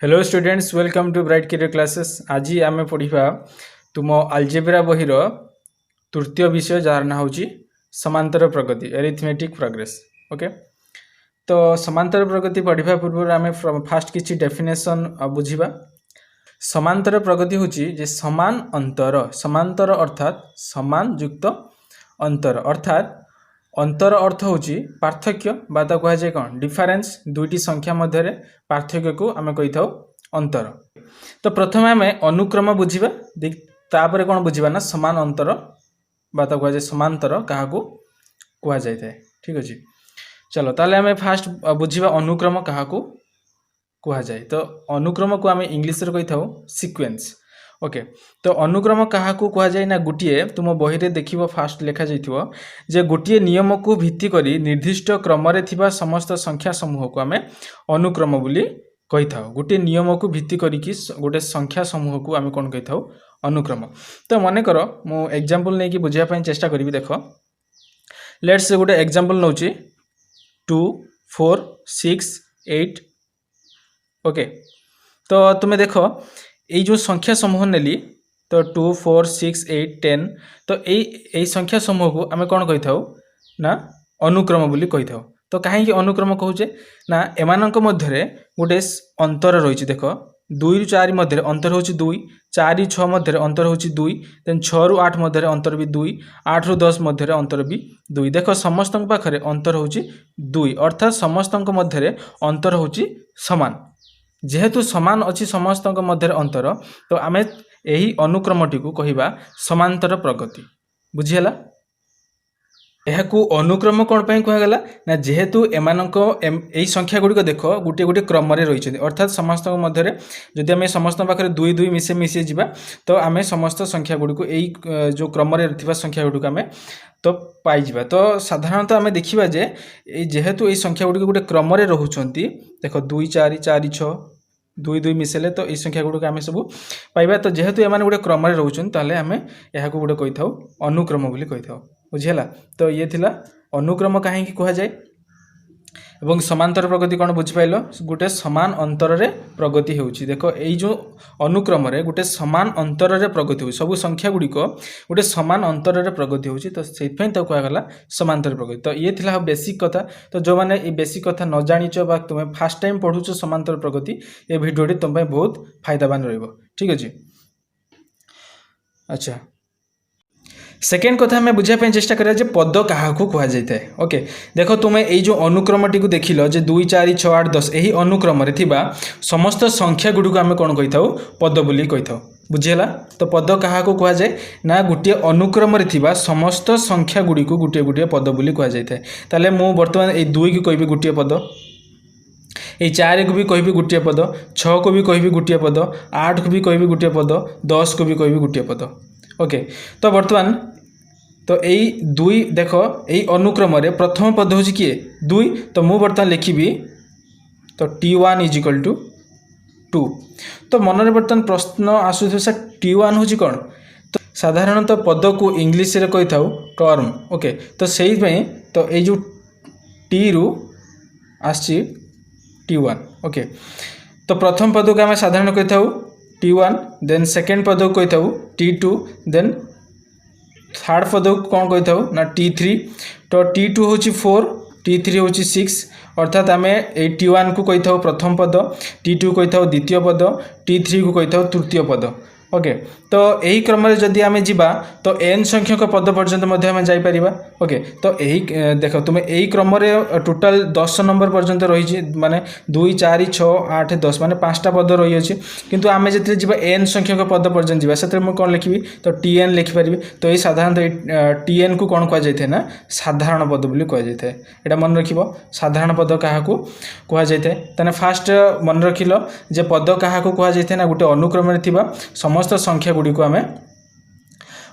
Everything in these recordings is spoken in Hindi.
Hello students, welcome to bright career classes. आज आम पढ़ा तुम अलजेब्रा बहीर तृतीय विषय जार ना हूँ समांतर प्रगति एरिथमेटिक प्रोग्रेस। ओके, तो समांतर प्रगति पढ़ा पूर्व आम फास्ट किसी डेफिनेशन बुझा। समांतर प्रगति हूँ जे समान अंतर, समांतर अर्थात समान युक्त अंतर, अर्थात अंतर अर्थ हूँ पार्थक्य बा कहुए कौन डिफरेन्स, दुईटी संख्या मध्य पार्थक्य को आम कही था अंतर। तो प्रथम आम अनुक्रम बुझा, तापर कौन बुझा ना समान अंतर बा कहुए समांतर क्या कह जाए। ठीक अच्छे, चलो ताले आम फास्ट बुझा अनुक्रम क्या कह जाए। तो अनुक्रम को आम इंग्लीश कही था सिक्वेन्स। ओके, तो अनुक्रम क्या कह जाए ना गोटे तुम बही रे देख फास्ट लिखा जे गोटे नियम को भित्ति करी निर्दिष्ट क्रम रे थिबा समस्त संख्या समूह को आम अनुक्रम बोली कही था। गोटे नियम को भित्ति करिकी गोटे संख्या समूह को आम कौन कही था अनुक्रम। तो मन कर मु एग्जांपल नहीं कि बुझापी चेष्टा करी। देख लेट्स गोटे एग्जांपल नौ 2 4 6 8। ओके, तो तुम्हें देख ये जो संख्या समूह नेली तो 2 4 6 8 10, तो यही संख्या समूह को आम कौन कही था ना अनुक्रम बोली कही था। तो कहीं अनुक्रम कहूचे ना एमानक मध्य गोटे अंतर रही। देख 2 रु 4 मध्य अंतर हूँ 2, 4 रु 6 मध्य अंतर हूँ 2, देन 6 रु 8 मध्य अंतर भी 2, 8 रु 10 मध्य अंतर भी 2। देख समस्त पाखे अंतर हूँ 2, अर्थात समस्त मध्य अंतर हूँ समान। जेहेतु समान अच्छी समस्त मध्य अंतर, तो आम यही अनुक्रमटी को कहवा समांतर प्रगति। बुझीगला? यह अनुक्रम कौन पर कहगला ना जेहेतु एमानक यही संख्या गुड़िक देख गोटे गोटे क्रम रही, अर्थात समस्त मध्य जदि आम समस्त पाखे 2 2 मिसे मिसे जा तो आम समस्त संख्या गुड़िक यही जो क्रम संख्या गुड़िक आम तो पाइबा। तो साधारणतः आम देखा जे जेहेतु यही संख्या गुड़िक गोटे क्रम रोचंत, देख 2 4 4 6 2 2 मिसेले तो ये संख्या गुड़िक आम सब पाइबा। तो जेहेतु एम गोटे क्रम रोचंत ताले आम यह गोटे कही था अनुक्रम बोली कही था। बुझीगला? तो ये थिला अनुक्रम कहीं कह जाए। एवं समांतर प्रगति कौन बुझिपाइल, गोटे समान अंतर रे प्रगति होउची। देखो यही जो अनुक्रम रे गोटे समान अंतर रे प्रगति हो, सब संख्या गुड़िक गोटे समान अंतर रे प्रगति होउची, तो सेइथपई तो कहगला समांतर प्रगति। तो ये थिला बेसिक कथा। तो जो माने ये बेसिक कथा न जानिच बा तुम फास्ट टाइम पढ़ुछ समांतर प्रगति, ये भिडियोटी तुम बहुत फायदावान रहिबो। ठीक अछि। अच्छा, सेकेंड कथा हमें बुझापी चेष्टा करा जे पद क्या कह जाए। ओके, देख तुम्हें यही जो अनुक्रमटी को देखिल जे 2 4 6 8 10 यही अनुक्रम समस्त संख्या गुड़िक आम कौन कही था पद बोली कही था। बुझीगला? तो पद क्या कह जाए ना गोटे अनुक्रम समस्त संख्या गुड़िक गोटे गोटे पद बोली कह जाए। ताले मु बर्तमान ये 2 को कहि गोटे पद, ये 4 को भी कहि गोटे पद, 6 को भी कहि गोटे पद, 8 को भी कहि गोटे पद, 10 को भी कहि गोटे पद। ओके, तो बर्तमान तो यही 2 देख यही अनुक्रम प्रथम पद हूँ किए 2, तो मु बर्तमान लिखी तो T1 = 2। तो मन में बर्तमान प्रश्न आसुथ सर T1 हूँ कौन, तो साधारणतः पद को इंग्लीश रे कही था टर्म। ओके, तो से तो ये जो टी रु आसी T1। ओके, तो प्रथम पद को आम साधारण कही था T1, देन सेकेंड पद को कही था T2, देन थर्ड पद को कौन कही था ना T3। तो T2 हूँ 4, T3 हूँ 6, अर्थात आम T1 को कही था प्रथम पद, T2 कही था द्वितीय पद, T3 को कही था तृतीय पद। ओके, तो यही क्रम जदि आम जा तो n संख्यक पद पर्यंत आम जापर। ओके, तो यही देख तुम्हें यही क्रम टोटाल 10 नंबर पर्यंत रही, माने 2 4 6 8 10 माने 5टा पद रही है। किंतु आम जो जा n संख्यक पद पर्यंत जा से मुझे कौन लिखी तो TN लिखिपारि। तो ये साधारणतः TN को कौन कह जाए ना साधारण पद बोली कह जाए। यहाँ मन रख साधारण पद क्या कह जाए। फास्ट मन रखिल जे पद क्या कह जाए ना गोटे अनुक्रम समस्त संख्या गुड़ी को आम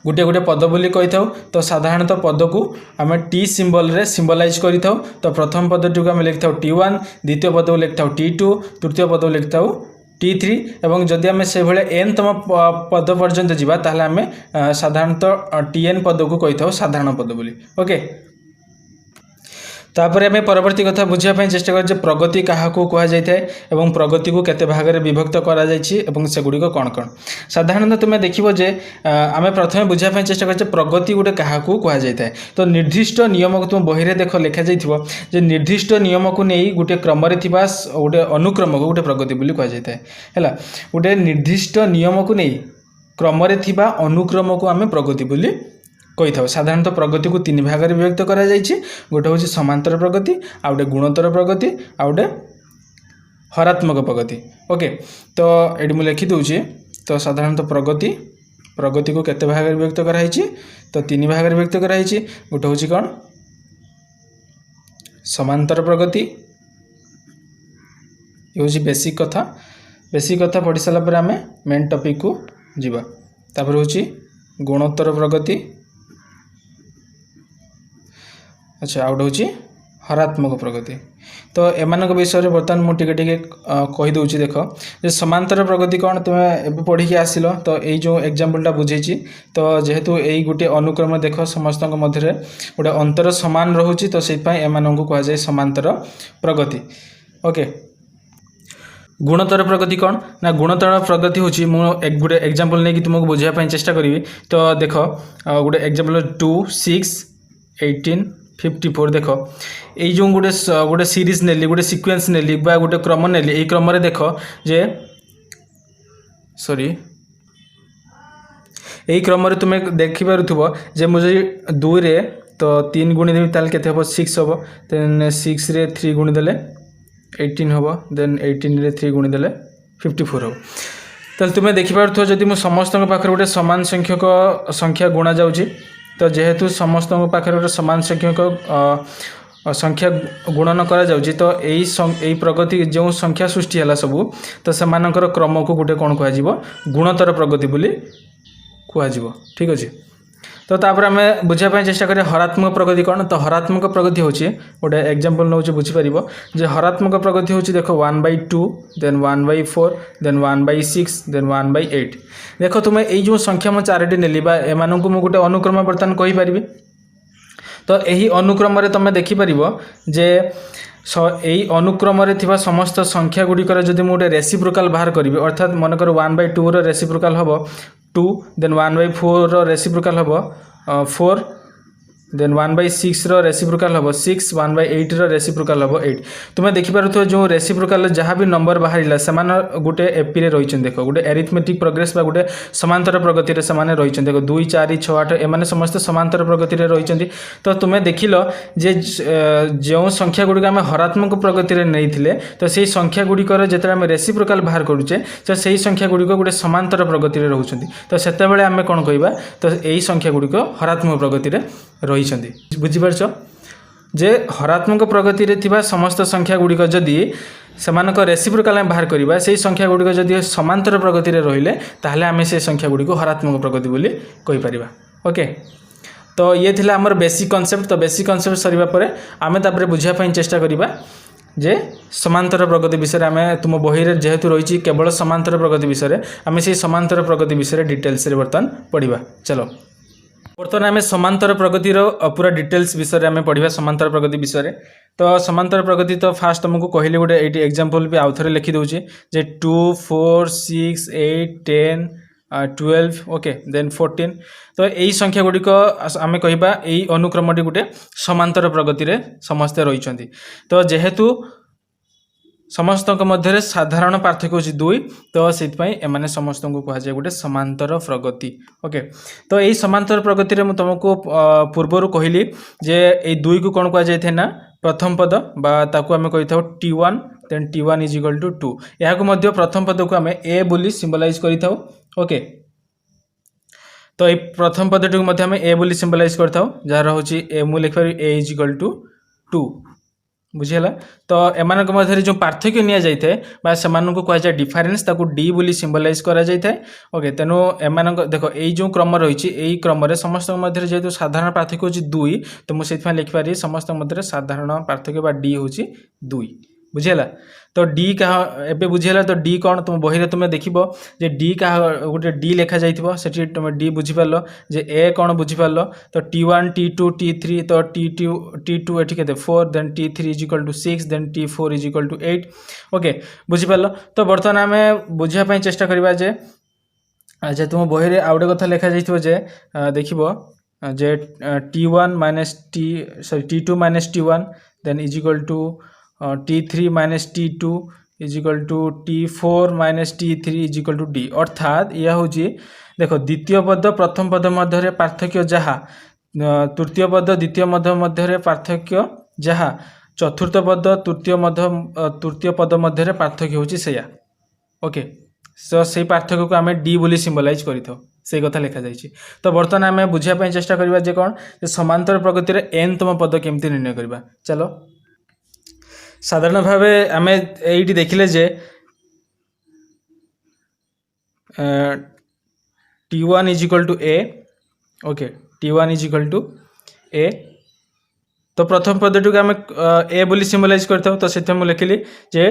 गोटे गोटे पद बोली कही था। तो साधारणतः पद को आम टी सिंबल रे सिंबलाइज करी था। तो प्रथम पदटी को आम लिखि था T1, द्वितीय पद को लिखि था T2, तृतीय पद को लिखि था T3। एवं जदि आम से भाई n तम पद पर्यंत जावा ताहले आम साधारणतः TN पद को कही था साधारण पद बोली। ओके, तापर आम परवर्ती कथा बुझापी चेष्टा कर प्रगति क्या कह जाए और प्रगति को केते भाग में विभक्त करगुड़िक कौन कौन साधारणतः तुम्हें देखो जे आम प्रथम बुझापी चेष्टा कर प्रगति गोटे क्या कह जाए तो निर्दिष्ट नियम को तुम बही देख लिखा जाए निर्दिष्ट नियम को नहीं गोटे क्रम गोटे अनुक्रम को गोटे प्रगति कह जाए है गोटे निर्दिष्ट नियम को नहीं क्रम अनुक्रम को आम प्रगति बोली कही था। साधारणतः प्रगति को तीन भाग में विभक्त करा गोटे हूँ समांतर प्रगति आ गोटे गुणोत्तर प्रगति आ गोटे हरात्मक प्रगति। ओके तो ये मुझे लिखिदे तो साधारणतः प्रगति को केते भाग में विभक्त कराई तो तीन भाग में विभक्त कराई गोटे हूँ कौन समांतर प्रगति ये हूँ बेसिक कथा पढ़ी सारापर आम मेन टॉपिक को जीवा तापर हूँ गुणोत्तर प्रगति अच्छा आउट हूँ हरात्मक प्रगति। तो एमान विषय में बर्तमान मुझे कहीदे देख जे समांतर प्रगति कौन तुम्हें पढ़ी के आसिल तो यही जो एग्जाम्पलटा बुझे तो जेहेतु यही गोटे अनुक्रम देख समस्त मध्य गोटे अंतर सामान रोचे तो से एम को कहुए समांतर प्रगति। ओके गुणोत्तर प्रगति कौन ना गुणोत्तर प्रगति हूँ मुझे गोटे एग्जाम्पल नहीं कि तुमको बुझापी चेष्टा करी तो देख गोटे एग्जाम्पल 2 6 18 54 देख ये जो गोटे सीरीज नेली गोटे सीक्वेंस नेली बा गोटे क्रम नेली यही क्रम देख जे सॉरी यही क्रम तुम्हें देखिपे जे मुझे 2 रे तो 3 गुणी देवी ताल केते हम 6 हम देन 6 रे 3 गुणी देले 18 हम देन 18 रे 3 गुणी देले 54 हम तो तुम्हें देखिपे जदि मु समस्त पाखे गोटे सामान संख्यक संख्या गुणा जाउची तो जेहेतु समस्त पाखे गोटे सामान संख्यक संख्या गुणन करा जाउची तो यही प्रगति जो संख्या सृष्टि है सबू तो सेमानकर क्रम को गोटे कौन कह गुणोत्तर प्रगति बोली कह ठीक अच्छे। तो तापर आम बुझापी चेष्टा करें हरात्मक प्रगति कौन तो हरात्मक प्रगति हूँ गोटे एग्जाम्पल नौ बुझीपर जे हरात्मक प्रगति हूँ देख 1/2 देन 1/4 देन 1/6 देन 1/8 देख तुम्हें यही जो संख्या मुझे 4टी नेली एम को गोटे अनुक्रम बर्तमान कहीपरि तो यही अनुक्रम तुम देखिपर जे यही अनुक्रम समस्त संख्या गुड़िकर जब मुझे गोटे रेसिप्रोकाल बाहर करी अर्थात मनकर 1/2 रेसिप्रोकाल हम 2 देन 1/4 रेसिप्रोकाल हम 4 देन 1/6 रेसिप्रोकाल हम 6 1/8 रेसिप्रोकाल हम 8 तुम्हें देखिपे जो रेसिप्रोकाल जहाँ भी नंबर बाहर से गोटे एपी रे रही देख गोटे एरिथमेटिक प्रोग्रेस गोटे समांतर प्रगति रे से रही देख 2 4 6 8 एम समस्त समांतर प्रगति रे रही तो तुम्हें देखिल जे जो संख्या गुड़िक आम हरात्मक प्रगति रे नहीं तो से संख्या गुड़िकर जिते आम रेसिप्रोकाल बाहर करुचे तो सही संख्या गुड़िक गोटे समांतर प्रगति रे रोचंती तो सेतेबेले आम कौन कहबा तो यही संख्या गुड़िक हरात्मक प्रगति रे रही बुझीपार जे हरात्मक प्रगति रे थिबा समस्त संख्या गुड़िक जदि सेमानक रेसिप्रोकाल बाहर करवा से संख्या गुड़िक जदि समांतर प्रगति रे रहिले ताहले आमे से संख्या गुड़िक हरात्मक प्रगति बोली कहि परिबा। ओके तो ये थिला हमर बेसिक कॉन्सेप्ट तो बेसिक कॉन्सेप्ट सरीबा परे आमे तापरे बुझिया पई चेष्टा करिबा जे समांतर प्रगति विषय आम तुम बही जेहेतु रही केवल समांतर प्रगति विषय आम से समांतर प्रगति विषय डिटेल्स बर्तमान पढ़ा। चलो बर्तमान आम समांतर प्रगतिर पूरा डिटेल्स विषय आम पढ़ा समांतर प्रगति विषय तो समांतर प्रगति तो फास्ट तुमको कहली गोटे ये एग्जाम्पल भी आउ थे लिखिदे जे 2 4 6 8 10 12 ओके देन 14 तो यही संख्या गुड़िक आम कहबा यही अनुक्रमटी गोटे समांतर प्रगति रे समस्ते रही तो जेहेतु समस्त मध्य साधारण पार्थक्य होची 2 तो से एमाने समस्त को कहुए गोटे समांतर प्रगति। ओके तो यही समांतर प्रगति रे तुमको पूर्वर कहली जे ये 2 को कौन कहुए ना प्रथम पद बा ताकू आम कही था T1 then T1 is equal to 2 यह प्रथम पद को आम ए बोली सिंबलाइज करि थाउ। ओके तो ये प्रथम पदटी को आम ए बोली सिंबलाइज कर थाउ जार हूँ ए मु लिख पारि ए इज इक्वल टू 2 बुझीला तो एमान मध्य जो पार्थक्य निया जाए बा सेमान को कहुए डिफरेन्स ताकू डी बोली सिंबलाइज करा जाए। ओके तेणु एमान देख यही जो क्रम रही यही क्रम समस्त मध्य जेहेतु साधारण पार्थक्य हूँ 2 तो मुझे लिखिपारि समस्त मध्य साधारण पार्थक्य बा डी हूँ 2। बुझीगला। तो डी क्या एबे बुझीगला तो डी कौन तुम बही तुम्हें देखिबो जे डी क्या गोटे डी लिखा जाइथिबो सेठी तुम डी बुझी पारलो जे ए कौन बुझी पारलो तो T1 T2 T3 तो T2 एठी केते 4 then T3 is equal to 6 then T4 is equal to 8 okay बुझी पारलो। तो बर्तमान आमे बुझिया पई चेष्टा करबा जे तुम बही रे आउडे कथा लिखा जाइथिबो जे देखिबो जे T1 minus T sorry T2 minus T1 then is equal to T3 minus T2 is equal to T4 minus T3 is equal to D अर्थात यह हूँ देखो द्वितीय पद प्रथम पद मध्य पार्थक्य जहाँ तृतीय पद द्वितीय पद मध्य पार्थक्य जहाँ चतुर्थ पद तृतीय पद मध्य पार्थक्य हूँ से ओके। सो से पार्थक्य को आम डी बोली सिम्बलाइज करें कथा लिखा जाइए। तो बर्तमान आम बुझापी चेष्टा करवा जे कौन समांतर प्रगति रे एनतम पद केमती निर्णय करवा। चलो साधारण भाव आम ये देखिले जे T1 is equal to A okay T1 is equal to A तो प्रथम पदटी को आम ए बोली सिम्बलाइज करता तो से लिखिली जे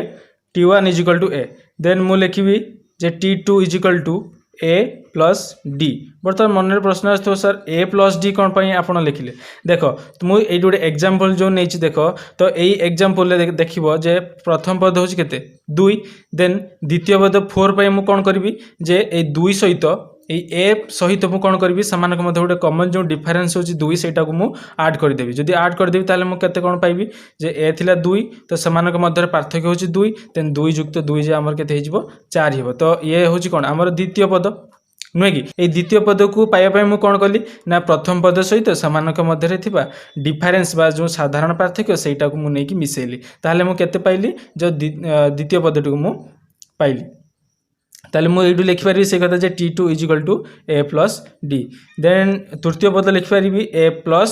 T1 is equal to A then मु लिखी जे T2 is equal to A plus D. बर्तमान मन प्रश्न आसो सर ए प्लस डी कौन पाई आपड़ लिखिले देखो मुझे गोटे एग्जांपल जो नहीं देख तो यही एग्जांपल देखो जे प्रथम पद हूँ केते 2 देन द्वितीय पद 4 पाई मु कौन करी जे ए 2 सहित ए सहित मु कौन करी सामान गोटे कमन जो डिफरेन्स हो 2 सेटा को मु आड करदेवी जदि आड करदेवी ताले मु केते कौन पाइबी जे ए थिला 2 तो सामान मध्य पार्थक्य होची 2 देन 2 युक्त 2 जे आमर केते हेजिबो 4 हेबो। तो ये होची कौन आमर द्वितीय पद नुहे कि ये द्वितीय पद को पाइबा मु कौन कली ना प्रथम पद सहित सामान मध्य थिबा डिफरेन्स बा जो साधारण पार्थक्य सेटा को मु नेकी मिसेली ताले मु केते पाइली जो द्वितीय पदटी को मु पाइली ताले मु एडु लिखि पारि से कथा जे T2 is equal to A plus D then तृतीय पद लिखि पारि ए प्लस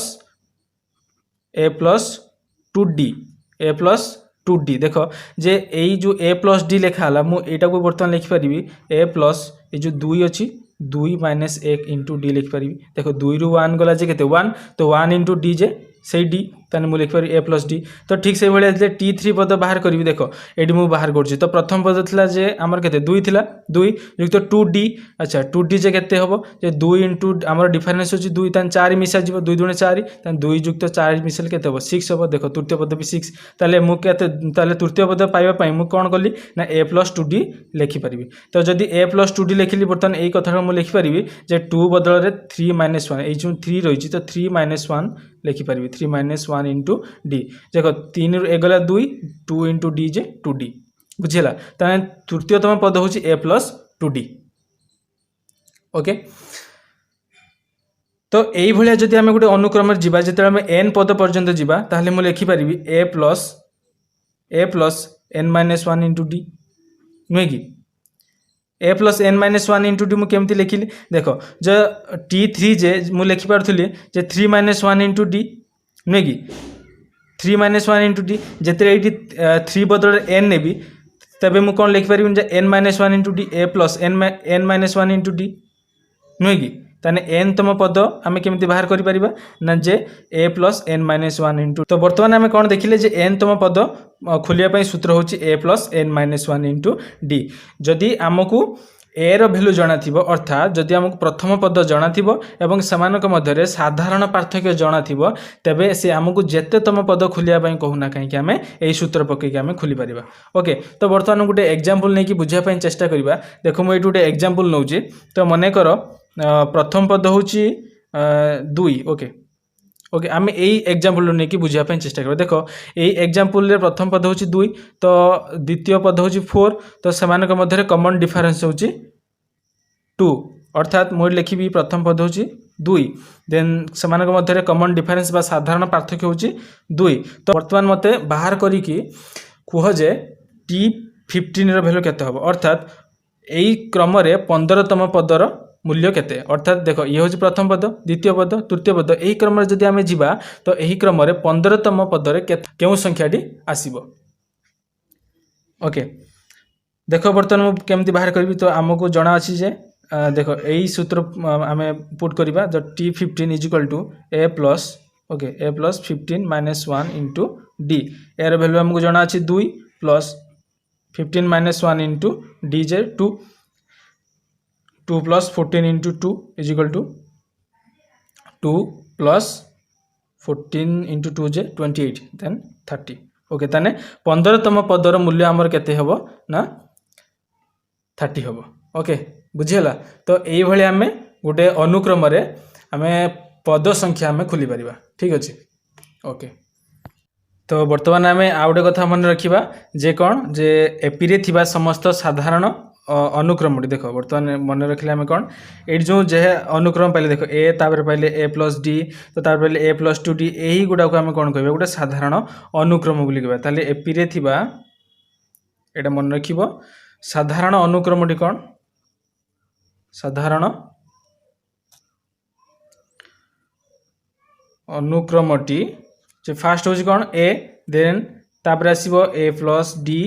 2D देखो जे यही जो ए प्लस डी लिखा है मु एटा को बर्तमान लिखि पारि ए प्लस ये जो 2 अच्छी 2 माइनस 1 इंटू डी लिखि पारि देखो 2 रु 1 गला जे केते 1 तो 1 इंटू डी जे से डी ताने मु लिखि पारि ए प्लस डी। तो ठीक से भाई T3 पद बाहर करी देखो ये मुझे बाहर कर तो प्रथम पद थिला जे आमर केते 2 थिला 2 युक्त 2D अच्छा 2D जे केते हबो जे 2 इंटू आमर डिफरेंस होची 2 तान 4 मिसा जीवो 2 दुणे 4 तान 2 युक्त 4 मिसल केते हबो 6 हबो देखो तृतीय पद भी 6 ताले मु केते ताले तृतीय पद पाइबा पई मु कोन करली ना a प्लस 2D लिखि परिबी। तो जदि a प्लस 2D लिखिली बर्तन एई कथा मु लिखि परिबी जे 2 बदल रे 3 माइनस 1 एई जो 3 रहिची तो 3 माइनस 1 लिखि परिबी 3 माइनस 1 इंटू डी देखो 3 रु एगला 2 2 इंटू डी जे 2D बुझिला ताने तृतीयतम पद होची a प्लस 2D ओके। तो यही भाया जदि आम गोटे अनुक्रम जावा जिते आम n पद पर्यंत जावा ताहले मु लिखि पारिबी a plus n minus 1 into D नुहे कि a plus n minus 1 into D मुझे लिखिली देखो जो T3 जे मु लिखि पार्थली जे 3 माइनस 1 इंटू डी नुहे कि 3 माइनस 1 इंटू डी जिते ये 3 बदल n नेबी तबे मु कौन लिखि पारिबी जे n minus 1 into D a plus n minus 1 into D नुहे कि ताने n तम पद आम केमती बाहर करि परिबा ना जे a plus n minus 1 into. तो बर्तमान आम कौन देखिले जे n तम पद खोलिया सूत्र होची a plus n minus 1 into D. जदि आमको a रो भैल्यू जाना थिबो अर्थात जदि आमको प्रथम पद जाना थिबो एवं समानक मध्य साधारण पार्थक्य जाना थिबो तबे से आमको जेतेतम पद खोलिया पई कहूना कहीं आम यही सूत्र पकईकि आम खोली पारिबा ओके। तो बर्तमान गोटे एग्जांपल नहीं कि बुझा पई चेष्टा करिबा देखो मु एटू गोटे एग्जांपल नउची तो मने करो प्रथम पद होची 2 ओके ओके आम यही एग्जांपल नहीं कि बुझा पई चेष्टा करबा देखो यही एग्जांपल रे प्रथम पद होची 2 तो द्वितीय पद होची 4 तो समानक मध्य कॉमन डिफरेंस होची 2 अर्थात मु लिखिबी प्रथम पद होची 2 देन समानक मध्य कॉमन डिफरेंस बा साधारण पार्थक्य होची 2। तो वर्तमान मते बाहर करी कि कुह जे T15 रो वैल्यू केते हबो अर्थात एई क्रम रे 15तम पदर मूल्य केते अर्थात देखो ये हूँ प्रथम पद द्वितीय पद तृतीय पद यही क्रम जदि आम जा तो यही क्रम 15तम पदरे केउ संख्याटी आसीबो ओके। देखो बर्तमान मु केमती बाहर करी तो आमको जना अछि जे देखो यही सूत्र आम पुट करबा जो T15 इज इक्वल टू a plus okay a plus 15 minus 1 into d यार वैल्यू आमको जना अछि 2 प्लस 15 माइनस 1 इंटू डी जे 2 2 plus 14 into 2 is equal to 2 plus 14 into 2 जे 28 देन 30 ओके ताने 15तम पदर मूल्य आमर केते हबो ना 30 हबो ओके बुझियला तो एई भली आमे गोटे अनुक्रम रे आमे पद संख्या आमे खोली परिबा ठीक अछि ओके तो वर्तमान आमे आ गोटे कथा मन रखिबा जे कोन जे एपी रे थिबा समस्त साधारण अनुक्रम देखो वर्तमान मन रखिले आमे कोन एट जो जे अनुक्रम पाइले देखो ए तापर पाइले ए प्लस डी तो तापर पाइले ए प्लस 2 डी एही गुडा को आमे कोन कहबे गोटे साधारण अनुक्रम बोली कहबा ताले एपी रे थिबा एटा मन रखिबो साधारण अनुक्रम डी कोन साधारण अनुक्रमटी जे फास्ट होची कोन ए देन तापर आसीबो ए प्लस डी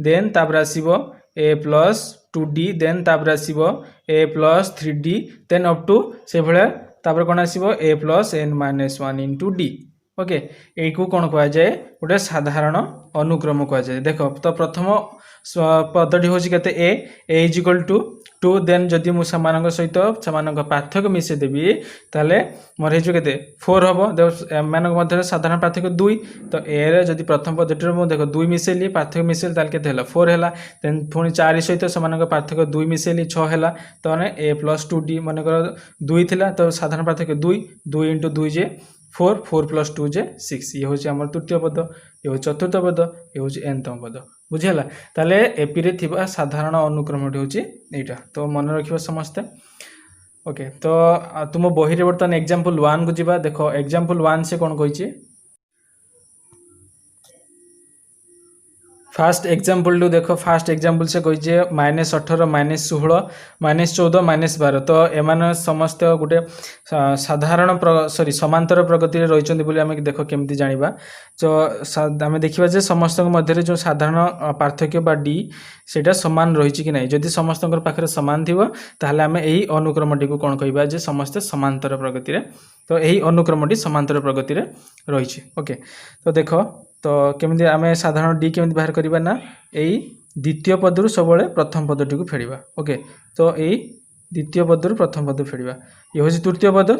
देन तापर आसीबो ए प्लस 2d देन तापर आसीबो A plus 3d then up to से भले तापर कोन आसीबो A plus n minus 1 into d okay एई को कोन कहआ जाय गोटे साधारण अनुक्रम कहआ जाय देखो तो प्रथम पदटी होची कते ए इज इक्वल टू 2 देन जदि मु समानक सहित समानक पार्थक्य मिसे देबी ताले मोर हेजु केते 4 हबो मानक मध्य साधारण पार्थक्य 2 तो ए रे जदि प्रथम पदटी रे मु देखो 2 मिसेली पार्थक्य मिसेली ताले केते हला 4 हला देन पुनी 4 सहित समानक पार्थक्य 2 मिसेली 6 हला तो ने a + 2d माने कर 2 थिला तो साधारण पार्थक्य 2 2 * 2 जे 4 4 + 2 जे 6 ये होची हमर तृतीय पद ये हो चतुर्थ पद ये होची nतम पद बुझियला ताले एपी रे थिबा साधारण अनुक्रमटी होची एटा तो मन रखिबा समस्त ओके तो तुम बही रे बर्तन एग्जांपल 1 को जिबा देखो एग्जांपल 1 से कोन कहिची फास्ट एग्जांपल टू देखो फास्ट एग्जांपल से कहिजे -18 -16 -14 -12 तो एमान समस्त गुटे साधारण सॉरी समांतर प्रगति रे रहिचंदी बोली हमें देखो केमती जानिबा तो हमें देखिबा जे समस्त मध्य रे जो साधारण पार्थक्य बा डी सेटा समान रहिछि कि नै जदि समस्त पाखरे समान थिबो ताहले हमें एही अनुक्रमटी को कोन कहिबा जे समस्त समांतर प्रगति रे तो एही अनुक्रमटी समांतर प्रगति रे रहिछि ओके तो देखो तो केमिति आमे साधारण डी केमिति बाहर करिबा ना एई द्वितीय पदरु सबले प्रथम पदटी को फेडिबा ओके तो एई द्वितीय पदरु प्रथम पद फेडिबा ये होछि तृतीय पदरु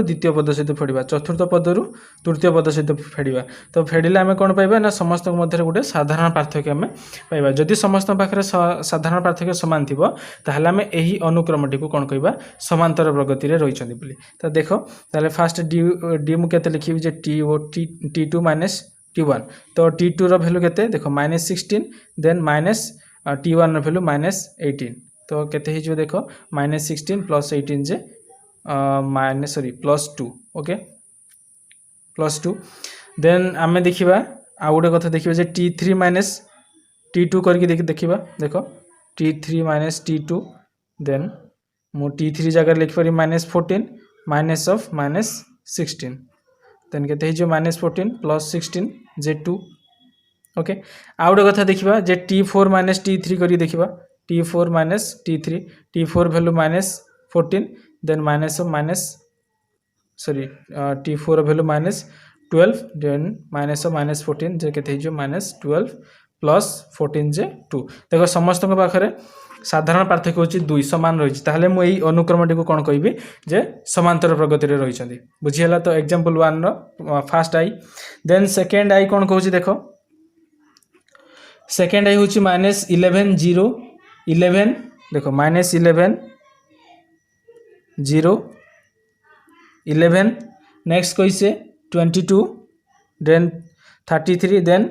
द्वितीय पद सहित फेडिबा चतुर्थ पदरु तृतीय पद सहित फेडिबा तो फेडिले आमे कोन पाइबा ना समस्त मध्य रे गुटे साधारण पार्थक्य आमे पाइबा जदि समस्त पाखरे साधारण पार्थक्य समान थिबो ताहले आमे एही अनुक्रमटी को कोन कहिबा समांतर प्रगति रे रहिचंदी बोली तो देखो ताले फास्ट डी मु केते लिखिबि जे t2 माइनस t1 तो t2 रो वैल्यू केते देखो -16 देन -t1 रो वैल्यू -18 तो केते हि जो देखो -16 + 18 जे +2 ओके +2 देन आमे देखिबा आ गुटे कथा देखिबा जे t3 - t2 करके देखिबा देखो t3 - t2 देन मु t3 जगह लिख परि -14 माइनस ऑफ -16 देन केते हि जो -14 + 16 जे 2 ओके आ गुटे कथा देखिबा जे t4 - t3 करी देखिबा t4 - t3 t4 value -14 then t4 value -12 then -14 जे केते जो -12 + 14 जे 2 देखो समस्त के पाखरे साधारण पार्थक्य होची 2 समान रहिछि ताहले मु एई अनुक्रमटी को कोन कहिबे जे समांतर प्रगति रे रहिछंदी बुझियला तो example 1 row first I then second I कोन कहूची देखो सेकंड आई होची -11 0 11 देखो -11 0 11 नेक्स्ट कइसे 22 देन 33 देन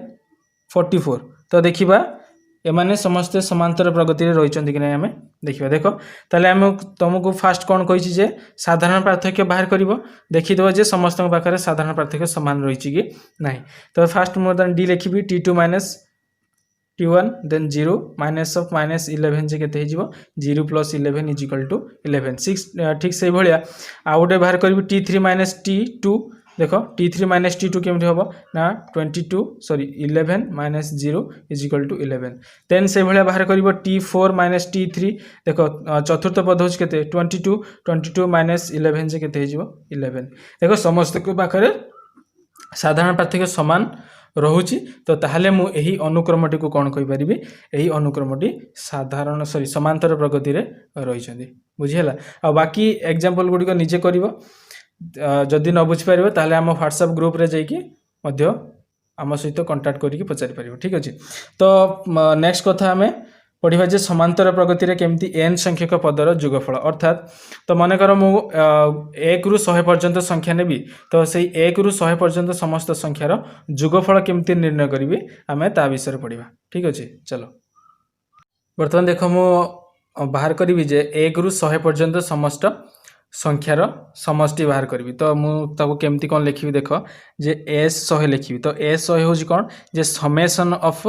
44 तो देखिबा एमाने समस्त समांतर प्रगति रे रहिचंदी कि नै हमें देखिबा देखो ताले हम तुमको फास्ट कोन कहिछि जे साधारण पार्थक्य बाहर करिवो देखि देबो जे समस्त पाखरे साधारण पार्थक्य समान रहिछि कि नै तो फास्ट मोर देन डी लिखिबी t2 - t1 then 0 minus of -11 जे केते हिजिवो 0 + 11 = 11 6 ठीक से भलिया आ उडे बाहर करबी t3 - t2 देखो t3 - t2 केमति होबो ना 11 - 0 = 11 देन से भलिया बाहर करबो t4 - t3 देखो चतुर्थ पद होछ केते 22 - 11 जे केते हिजिवो 11 देखो समस्त को पाखरे साधारण पार्थक्य समान रहुची तो ताहले मु एही अनुक्रमटी को कौन कहि परिबी एही अनुक्रमटी साधारण समांतर प्रगति रे रहिछन्ती बुझिहेला आ बाकी एग्जांपल गुडी को निजे करिवो जदि न बुझि परिबो ताहले हम WhatsApp ग्रुप रे जाई कि मध्य आम सहित कांटेक्ट करिकि पचारि परिबो ठीक अछि तो नेक्स्ट कथा हमें पढ़िबा जे समांतर प्रगति रे केमती n संख्यक पदर जोगफल अर्थात तो मन कर मु 1 रु 100 पर्यंत संख्या नेबी तो सेही 1 रु 100 पर्यंत समस्त संख्यार जोगफल केमती निर्णय करिवि आमे ता विषय पढ़िबा ठीक अछि चलो वर्तमान देखो मु बाहर करिवि जे 1 रु 100 पर्यंत समस्त संख्यार समष्टि बाहर करी तो मुझे केमती कौन लिखी देख जे एस 100 लिखी तो एस 100 हूँ कौन जे समेसन ऑफ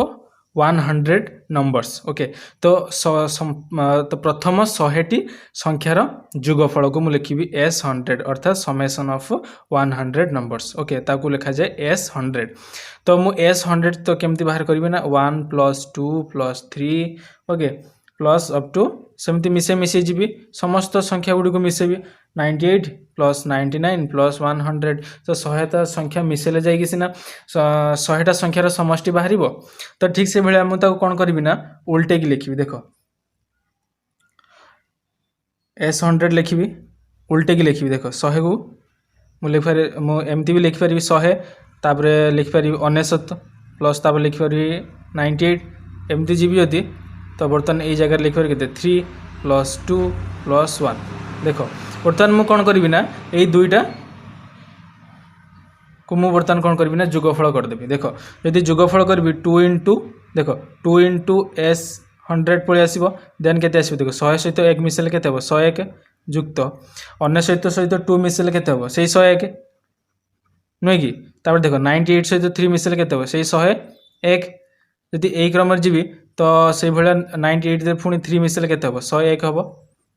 100 नंबर्स ओके तो तो प्रथम 100टी संख्यार जोगफल को मुझे लिखी एस 100 अर्थात समेसन ऑफ 100 नंबर्स ओके ताकू लिखा जाए एस 100 तो मु एस 100 तो केमती बाहर करी ना 1 + 2 + 3 ओके प्लस अप टू सेमती मिसे मिसे जीवी समस्त संख्या गुडी को मिसेबी 98 + 99 + 100 तो 100टा संख्या मिसेले जाइए सीना 100टा संख्यार समष्टि बाहर तो ठीक से भाया मुझे कौन करी ना उल्टे की लिखी देख एस 100 लिखी उल्टे की लिखी देख 100 को मुझे भी लिखिपारि 100 तापर लिखिपारि 99 प्लस तापर लिखिपारि 98 एमती जीवी यदि तो बर्तमान यही जगह लिखिपार के 3 + 2 + 1 देख बर्तमान मुझे कौन करी ना यही दुईटा को मुझे बर्तमान कौन करी ना जोगफल करदेवी देख यदि जोगफल करी 2 × देख 2 × S 100 पलि आसो देन के देख 100 सहित 1 मिसेल के 101 युक्त 99 सहित 2 मिसेल के से 101 नुहे कि देख 98 सहित 3 मिसेल के से 101 यदि यही क्रम जीवी तो से भाया 98 पुणी 3 मिसेल के 101 हम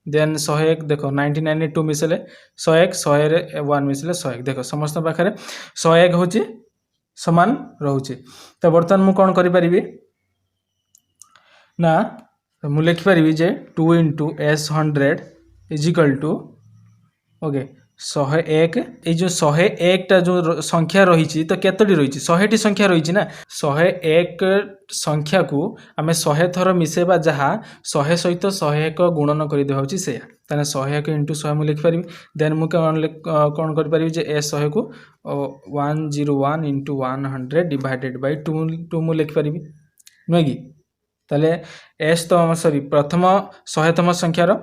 देन 101 देख 99 2 मिसेले 101 100 रे 1 मिसेले 101 देख समस्त पाखे 101 हूँ सामान रोचे तो बर्तमान मुझे कौन करी ना मुझे लिखिपारि जे 2 × S 100 = ओके 101 ये जो 101 टा जो संख्या रही तो केतोटी रही 100टी संख्या रही ना 101 संख्या को आम 100 थर मिसेबा जहाँ 100 सहित 101 गुणन कर देवाची से 101 × 100 मुझे लिखिपारि देन मुझे कौन करी जे ए 100 को 101 × 100 डिवाइडेड बाय 2 मुझे लिखिपारि नुहे कि ताले एस तो सॉरी प्रथम 100तम संख्यार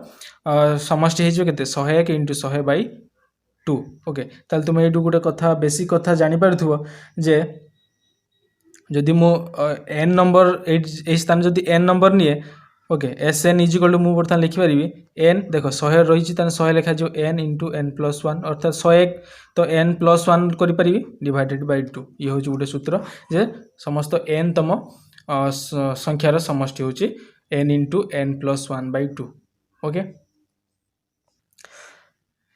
समष्टि हो 101 × 100/2 ओके ताले तुम ये गोटे कथा बेसिक कथा जानी पारथुव जे जदि मु n नंबर ए स्थान जदि n नंबर निए ओके Sn = मु बर्तमान लिखिपारि n देख 100 रही 100 लिखा जो n × n + 1 अर्थात 101 तो n + 1 करि डिवाइडेड बाय 2 ये हूँ गोटे सूत्र जे समस्त n तम संख्यार समष्टि हूँ n × n + 1/2 ओके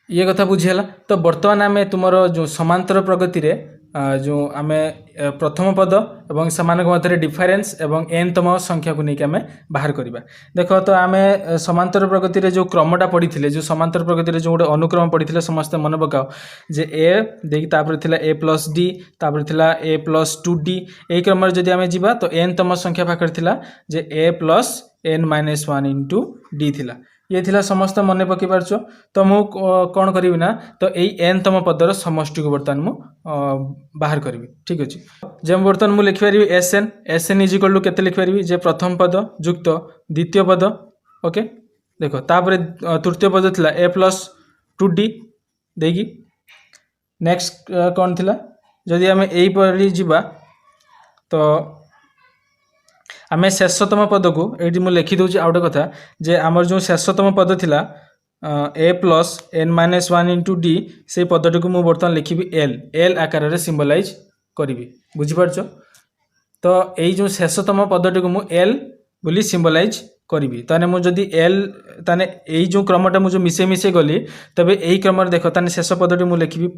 ये कथा बुझीगला तो बर्तमान आम तुम जो समांतर प्रगति रे जो आम प्रथम पद एवं समान मध्य डिफरेन्स एवं n तम संख्या को लेकिन आम बाहर करवा देख तो आम समांतर प्रगति रे जो क्रमटा पढ़ी जो समांतर प्रगति रे जो गोटे अनुक्रम पढ़ी समस्त मन पकाओ जे a देखिए a + d a + 2d यही क्रम जदि आम जा तो n तम संख्या पाखे जे a + n - 1 × d थिला ये थिला समस्त मन पकई पार्छ तो मु कौन करी ना तो यही n तम पदर समष्टि को बर्तमान मु बाहर करी ठीक अच्छे जब बर्तमान मुझे लिखिपारि Sn = केते लिखिपारि जे प्रथम पद युक्त द्वितीय पद ओके देख तापर तृतीय पद थिला a + 2d देगी नेक्स्ट कौन थिला जदि आम यही पढ़ी जीवा तो आम शेषतम पद को ये मुझे लिखिदे आउ गोटे कथा जे आमर जो शेषतम पद थिला a + n - 1 × d से पदटी को मुझे बर्तमान लिखी l आकार रे सिंबलाइज करी बुझीपार तो यही जो शेषतम पदटी को मुझे l बोली सिंबलाइज करी ताने मुझे एल ताने यही जो क्रमटा मुझे मिसे मिसे गली तबे यही क्रम देख ताने शेष पदटी मुझे लिखी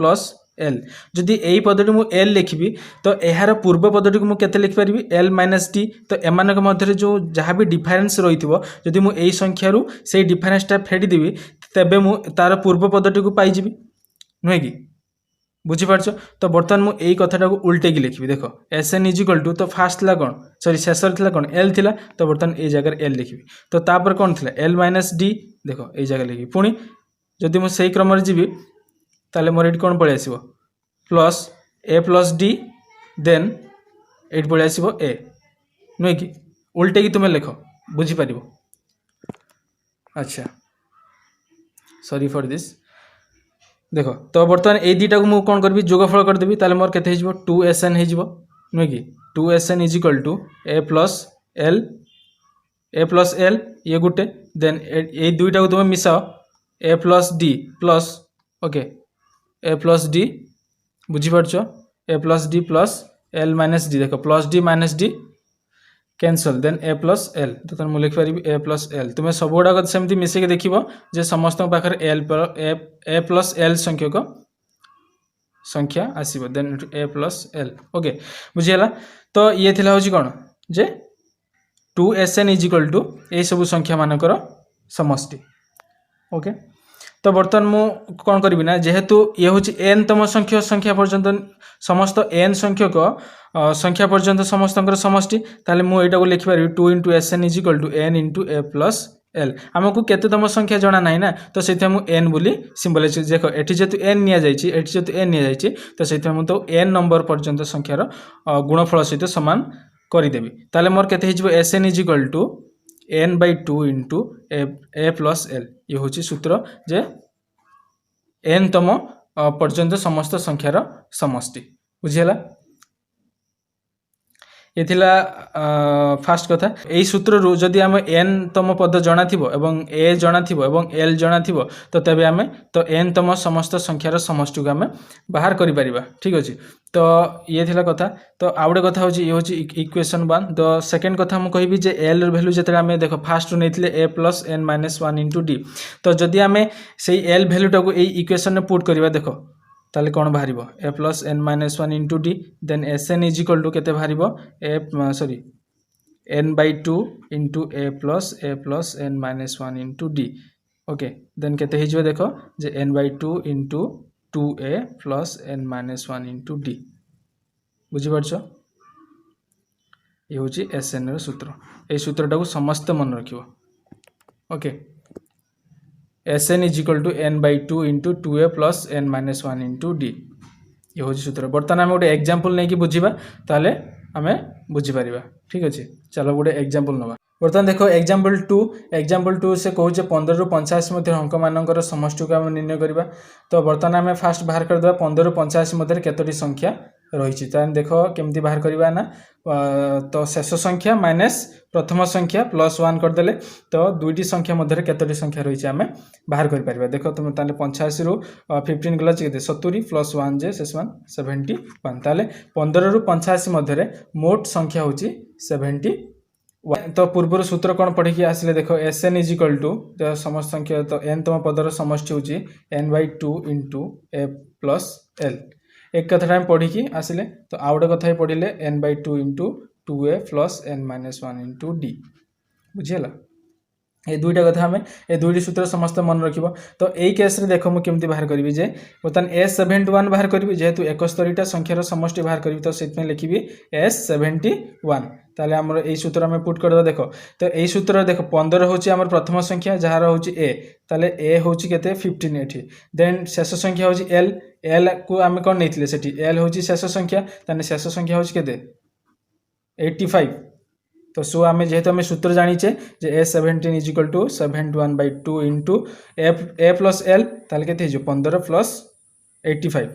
+l जदि यही पदटी मुझे l लिखी तो यार पूर्व पदटी को मुझे लिखिपारि l - d तो एमानक मध्य जो जहाँ भी डिफरेन्स रही जदि मुझे यही संख्यारू से डिफरेन्सटा फेडिदेवी तेबे मु तार पूर्व पदटी को पाइबी नुहे कि बुझीपार तो बर्तमान मुझे यही कथाटा को उल्टे की लिखी देख Sn इजिकल टू तो फास्ट था कौन सॉरी शेष था कौन L थिला तो बर्तमान ये जगह L लिखी तो तापर कौन थिला L माइनस डी देख ये जगह लिखी पुणी जदि मुझे सही क्रम जी ताले मोर ये कौन पलि आसो प्लस ए प्लस डी देन ये पलि आसो ए नुहे कि उल्टे की तुम्हें लिख बुझीपार अच्छा सॉरी फॉर दिस देख तो बर्तमान ये दुटा को मुझे कौन करी जोगफल करदेवी ताले मोर केते हो 2Sn हो नुहे कि 2Sn is equal to A plus L ये गोटे देन ये दुईटा को तुम मिसाओ A plus D plus okay A plus D बुझीपार A plus D plus L minus D देख plus D minus D cancel then A plus L तो मुझे लिखिपारि ए प्लस एल तुम्हें सब गुड़ाक सेमती मिसेक देख जे समस्त पाखे ए प्लस एल संख्यक संख्या आसो then A plus L okay बुझीगला तो ये थिला होची कौन जे 2Sn इजिकल टू ये सब संख्या मानकर समष्टि ओके तो बर्तमान मु कौन करी ना जेहेतु ये हूँ एन तम संख्या पर्यंत समस्त एन संख्यक संख्या पर्यंत समस्त समष्टि ताले मु एटा को लिखि पारि 2 into Sn is equal to n into A plus l आमको केतेतम संख्या जना ना ना तो से एन बोली सिंबलाइज देख एटी जेतु एन निया जाइछि एटी जेतु एन निया जाइछि तो से तो एन नंबर पर्यंत संख्यार गुणफल सहित सामान करदेवी ताले मोर केते हिजबो Sn is equal to n by 2 into A plus L ये हूँ सूत्र जे n तम पर्यंत समस्त संख्यार समष्टि बुझीगला ये थिला फास्ट कथा यही सूत्र रू जदि आम एन तम पद जना थिबो एवं ए जना थिबो एवं एल जना थिबो तो तबे आमे तो एन तम समस्त संख्यार समष्टि को आमे बाहर करि परिबा ठीक अछि तो ये थिला कथा तो आउडे कथा होची ये होची इक्वेशन 1 तो सेकंड कथा हम कहबी जे एल र वैल्यू जतरा आमे देखो फास्ट नेथिले A plus N minus 1 into D तो जदि आमे सेही एल वैल्यू टाको एई इक्वेशन ने पुट करिबा देखो ताले कौन बाहर A plus N minus 1 into D then Sn is equal to केते बाहर A sorry n by 2 into A plus N minus 1 into D okay then केते हिजो देखो जे n by 2 into 2a plus N minus 1 into D बुझीपार ये हूँ Sn सूत्र ये सूत्रटा को समस्त मन रखियो okay Sn is equal to n by 2 into 2a plus N minus 1 into d ये हूँ सूत्र बर्तमान आम गोटे एग्जांपल नहीं कि बुझा ताले आमे बुझीपार ठीक अच्छे चलो गोटे एग्जांपल नवा बर्तमान देखो एग्जांपल 2 से कहूँ 15 रु 85 मध्य अंक मानकर समष्टि को आम निर्णय करवा तो बर्तमान आम फास्ट बाहर करदे 15 रु 85 मध्य केतोटी संख्या रही देख केमती बाहर करवा ना तो शेष संख्या माइनस प्रथम संख्या प्लस 1 करदे तो दुईटी संख्या मध्य केतोटी संख्या रही आम बाहर कर देख तुम ताले 85 रु 15 गला 70 प्लस 1 जे शेष 71 ताले 15 रु 85 मध्य मोट संख्या हूँ 71 तो पूर्व सूत्र कौन पढ़ी आसिले देख Sn इजिकल टू समस्त संख्या तो n तम पदर समष्टि हूँ n by 2 into A plus L एक कथा पढ़ी आसिले तो आउ गोटे कथा पढ़ले n by 2 into 2a plus N minus 1 into D बुझीगला ये दुईटा कथा आम ये दुईटी सूत्र समस्त मन रखिबो तो यही केस रे देखो मुझे केमती बाहर करी जे बर्तमान S71 बाहर करी जेहेतु 71टा संख्यार समष्टि बाहर करी तो से लिखी S71 ताले आमर यही सूत्र आम पुट करदे देख तो यही सूत्र देख 15 हूँ आम प्रथम संख्या जार हूँ ए ताले ए हूँ केते 15 एठी देन शेष संख्या हूँ एल को आम कौन नहीं सेठी एल हूँ शेष संख्या ताने शेष संख्या हूँ केते 85 तो सो आम जेहेतु आम सूत्र जानीचे जे A17 is equal to 71 by 2 into A plus l ताले केते हो 15 plus 85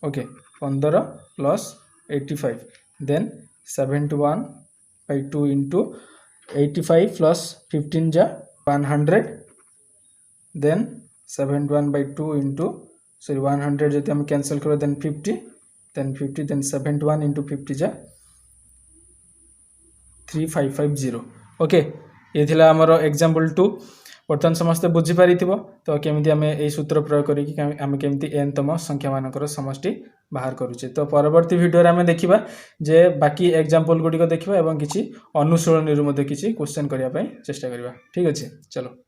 okay 15 plus 85 then 71 by 2 into 85 plus 15 जा 100 देन 71 by 2 इंटू सॉरी 100 जब हम कैंसल करो देन 50 देन 71 इंटू 50 जा 3550 ओके ये थिला हमर एग्जांपल 2 बर्तमान समस्त बुझी पारि तो केमिति आमे ए सूत्र प्रयोग करी आमे केमिति n तम संख्या मानकर समष्टि बाहर करूचे तो परवर्ती वीडियो रे आमे देखिबा जे बाकी एग्जांपल गुडी को देखिबा एवं किछि अनुशीलनी रु मध्ये किछि क्वेश्चन करिया पई चेष्टा करिबा ठीक अछि चलो।